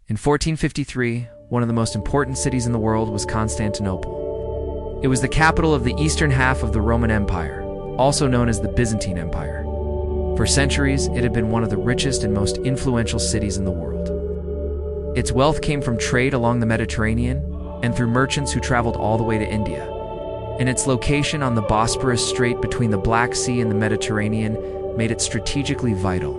In 1453, one of the most important cities in the world was Constantinople. It was the capital of the eastern half of the Roman Empire, also known as the Byzantine Empire. For centuries, it had been one of the richest and most influential cities in the world. Its wealth came from trade along the Mediterranean and through merchants who traveled all the way to India. And its location on the Bosporus Strait between the Black Sea and the Mediterranean made it strategically vital.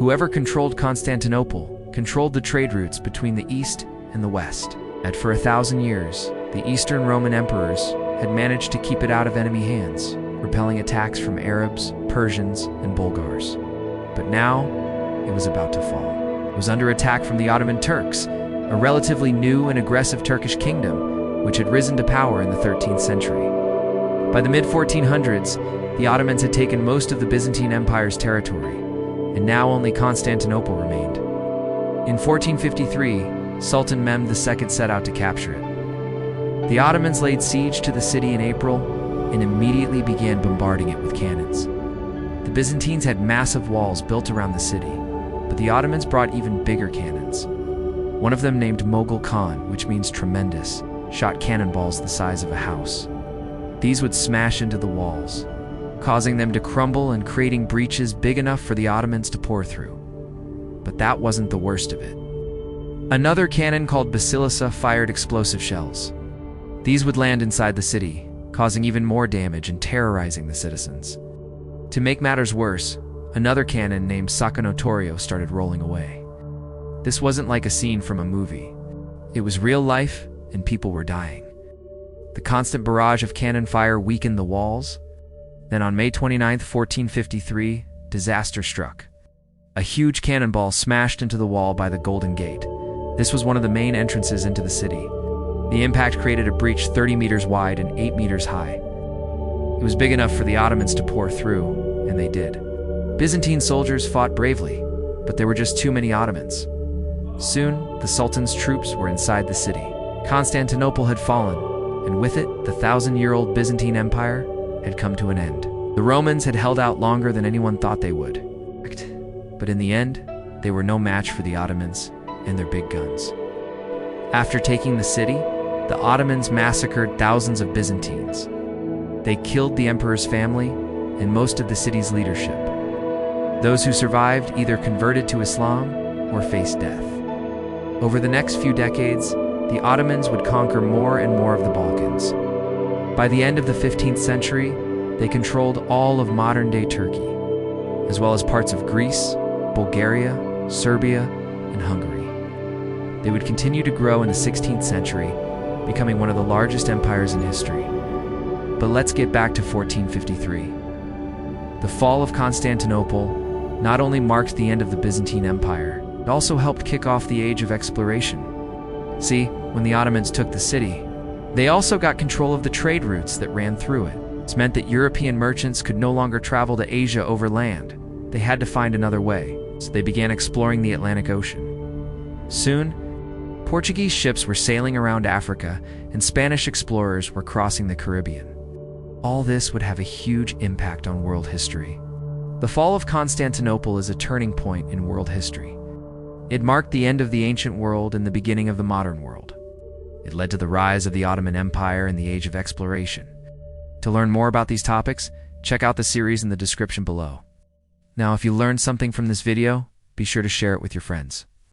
Whoever controlled Constantinople controlled the trade routes between the East and the West. And for 1,000 years, the Eastern Roman emperors had managed to keep it out of enemy hands, repelling attacks from Arabs, Persians, and Bulgars. But now, it was about to fall. It was under attack from the Ottoman Turks, a relatively new and aggressive Turkish kingdom, which had risen to power in the 13th century. By the mid-1400s, the Ottomans had taken most of the Byzantine Empire's territory, and now only Constantinople remained. In 1453, Sultan Mehmed II set out to capture it. The Ottomans laid siege to the city in April and immediately began bombarding it with cannons. The Byzantines had massive walls built around the city, but the Ottomans brought even bigger cannons. One of them, named Mogul Khan, which means tremendous, shot cannonballs the size of a house. These would smash into the walls, causing them to crumble and creating breaches big enough for the Ottomans to pour through. But that wasn't the worst of it. Another cannon called Basilissa fired explosive shells. These would land inside the city, causing even more damage and terrorizing the citizens. To make matters worse, another cannon named Sacca started rolling away. This wasn't like a scene from a movie. It was real life, and people were dying. The constant barrage of cannon fire weakened the walls. Then on May 29, 1453, disaster struck. A huge cannonball smashed into the wall by the Golden Gate. This was one of the main entrances into the city. The impact created a breach 30 meters wide and 8 meters high. It was big enough for the Ottomans to pour through, and they did. Byzantine soldiers fought bravely, but there were just too many Ottomans. Soon, the Sultan's troops were inside the city. Constantinople had fallen, and with it, the 1,000-year-old Byzantine Empire had come to an end. The Romans had held out longer than anyone thought they would. But in the end, they were no match for the Ottomans and their big guns. After taking the city, the Ottomans massacred thousands of Byzantines. They killed the emperor's family and most of the city's leadership. Those who survived either converted to Islam or faced death. Over the next few decades, the Ottomans would conquer more and more of the Balkans. By the end of the 15th century, they controlled all of modern-day Turkey, as well as parts of Greece, Bulgaria, Serbia, and Hungary. They would continue to grow in the 16th century, becoming one of the largest empires in history. But let's get back to 1453. The fall of Constantinople not only marked the end of the Byzantine Empire, it also helped kick off the age of exploration. See, when the Ottomans took the city, they also got control of the trade routes that ran through it. This meant that European merchants could no longer travel to Asia over land. They had to find another way, so they began exploring the Atlantic Ocean. Soon, Portuguese ships were sailing around Africa, and Spanish explorers were crossing the Caribbean. All this would have a huge impact on world history. The fall of Constantinople is a turning point in world history. It marked the end of the ancient world and the beginning of the modern world. It led to the rise of the Ottoman Empire and the age of exploration. To learn more about these topics, check out the series in the description below. Now, if you learned something from this video, be sure to share it with your friends.